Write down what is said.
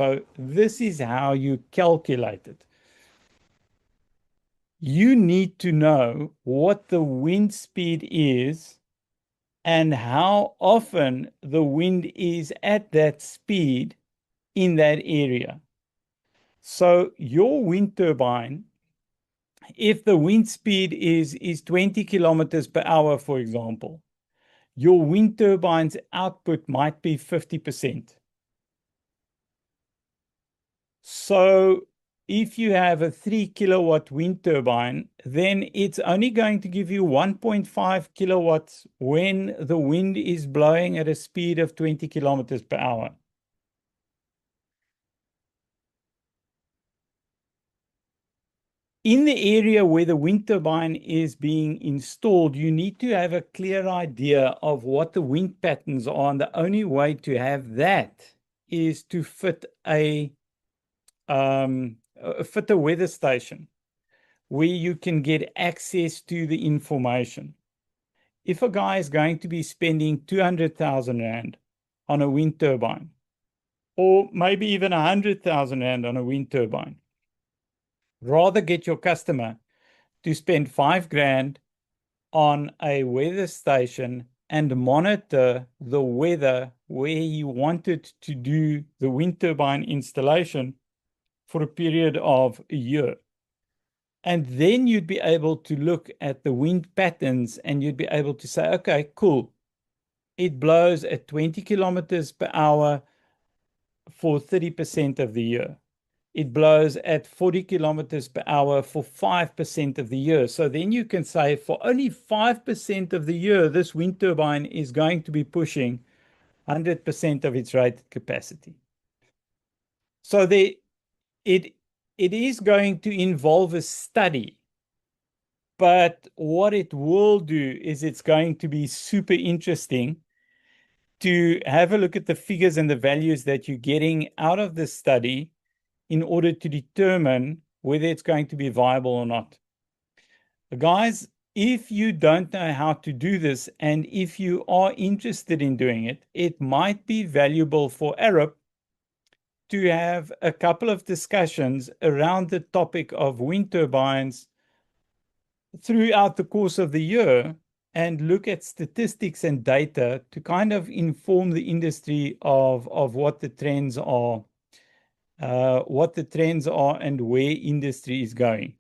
So this is how you calculate it. You need to know what the wind speed is and how often the wind is at that speed in that area. So your wind turbine, if the wind speed is 20 kilometers per hour, for example, your wind turbine's output might be 50%. So if you have a 3 kilowatt wind turbine, then it's only going to give you 1.5 kilowatts when the wind is blowing at a speed of 20 kilometers per hour. In the area where the wind turbine is being installed, you need to have a clear idea of what the wind patterns are. And the only way to have that is to fit a weather station where you can get access to the information. If a guy is going to be spending 200,000 Rand on a wind turbine, or maybe even 100,000 Rand on a wind turbine, rather get your customer to spend 5 grand on a weather station and monitor the weather where you wanted to do the wind turbine installation for a period of a year. And then you'd be able to look at the wind patterns and you'd be able to say, okay, cool. It blows at 20 kilometers per hour for 30% of the year. It blows at 40 kilometers per hour for 5% of the year. So then you can say for only 5% of the year, this wind turbine is going to be pushing 100% of its rated capacity. So it is going to involve a study, but what it will do is it's going to be super interesting to have a look at the figures and the values that you're getting out of the study in order to determine whether it's going to be viable or not. Guys, if you don't know how to do this, and if you are interested in doing it, it might be valuable for AREP to have a couple of discussions around the topic of wind turbines throughout the course of the year and look at statistics and data to kind of inform the industry of what the trends are and where industry is going.